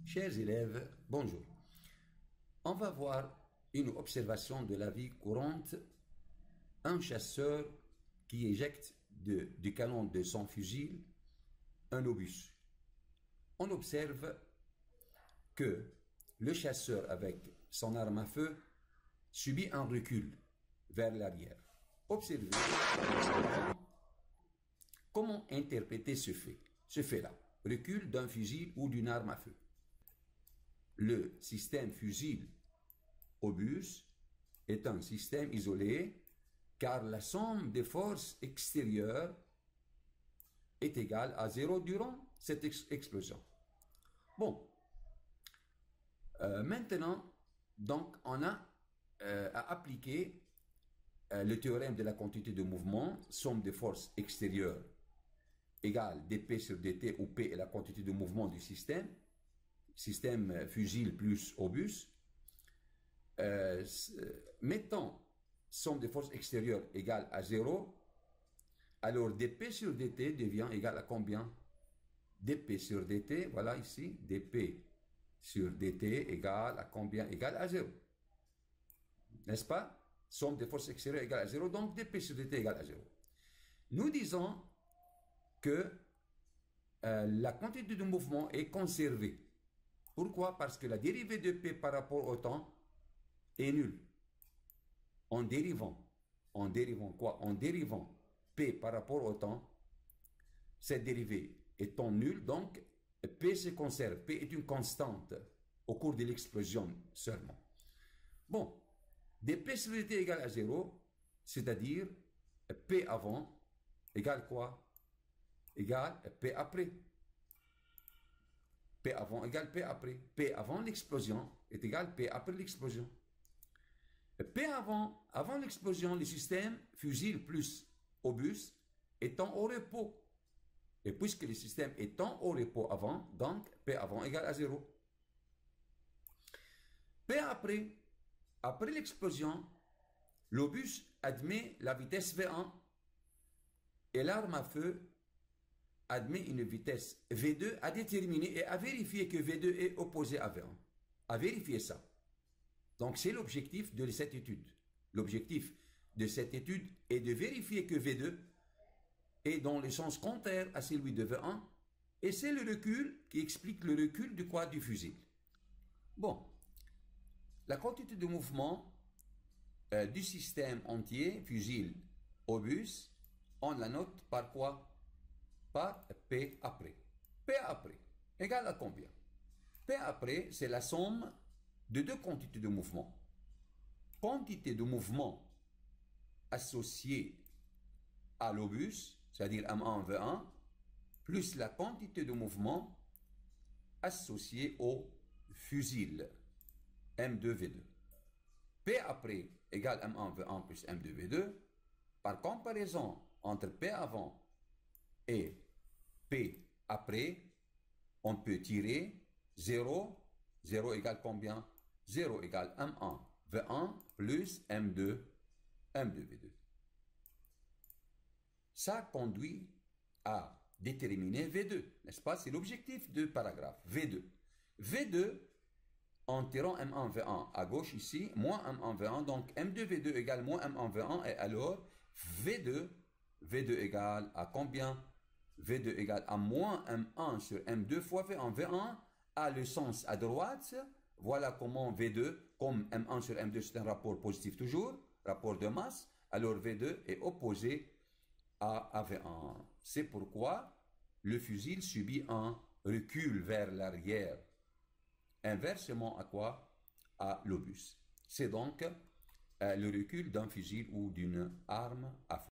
Chers élèves, bonjour. On va voir une observation de la vie courante. Un chasseur qui éjecte du canon de son fusil un obus. On observe que le chasseur avec son arme à feu subit un recul vers l'arrière. Observez comment interpréter ce fait-là, recul d'un fusil ou d'une arme à feu. Le système fusil-obus est un système isolé car la somme des forces extérieures est égale à 0 durant cette explosion. Bon, maintenant, donc, on a à appliquer le théorème de la quantité de mouvement, somme des forces extérieures égale dp sur dt, où p est la quantité de mouvement du système fusil plus obus. Mettons somme des forces extérieures égale à 0, alors dp sur dt devient égal à combien? Dp sur dt, voilà ici, dp sur dt égale à combien? Égale à 0. N'est-ce pas? Somme des forces extérieures égale à 0, donc dp sur dt égale à 0. Nous disons que la quantité de mouvement est conservée. Pourquoi? Parce que la dérivée de p par rapport au temps est nulle. En dérivant quoi? En dérivant p par rapport au temps, cette dérivée étant nulle, donc p se conserve. P est une constante au cours de l'explosion seulement. Bon, dp sur dt égale à 0, c'est-à-dire p avant égale quoi? Égale P après. P avant égale P après. P avant l'explosion est égal P après l'explosion. P avant l'explosion, le système fusil plus obus étant au repos. Et puisque le système étant au repos avant, donc P avant égale à 0. P après l'explosion, l'obus admet la vitesse V1 et l'arme à feu admet une vitesse V2 à déterminer et à vérifier que V2 est opposé à V1. À vérifier ça. Donc c'est l'objectif de cette étude. L'objectif de cette étude est de vérifier que V2 est dans le sens contraire à celui de V1 et c'est le recul qui explique le recul du quad du fusil. Bon, la quantité de mouvement du système entier, fusil-obus, on la note par quoi? Par P après. P après égale à combien? P après, c'est la somme de deux quantités de mouvement. Quantité de mouvement associée à l'obus, c'est-à-dire M1, V1, plus la quantité de mouvement associée au fusil, M2, V2. P après égale M1, V1 plus M2, V2. Par comparaison entre P avant et P après, on peut tirer 0. 0 égale combien? 0 égale M1, V1 plus M2, V2. Ça conduit à déterminer V2, n'est-ce pas? C'est l'objectif du paragraphe, V2. V2, en tirant M1, V1 à gauche ici, moins M1, V1, donc M2, V2 égale moins M1, V1, et alors V2 égale à combien? V2 égale à moins M1 sur M2 fois V1. V1 a le sens à droite. Voilà comment V2, comme M1 sur M2, c'est un rapport positif toujours, rapport de masse. Alors V2 est opposé à V1. C'est pourquoi le fusil subit un recul vers l'arrière. Inversement à quoi? À l'obus. C'est donc le recul d'un fusil ou d'une arme à feu.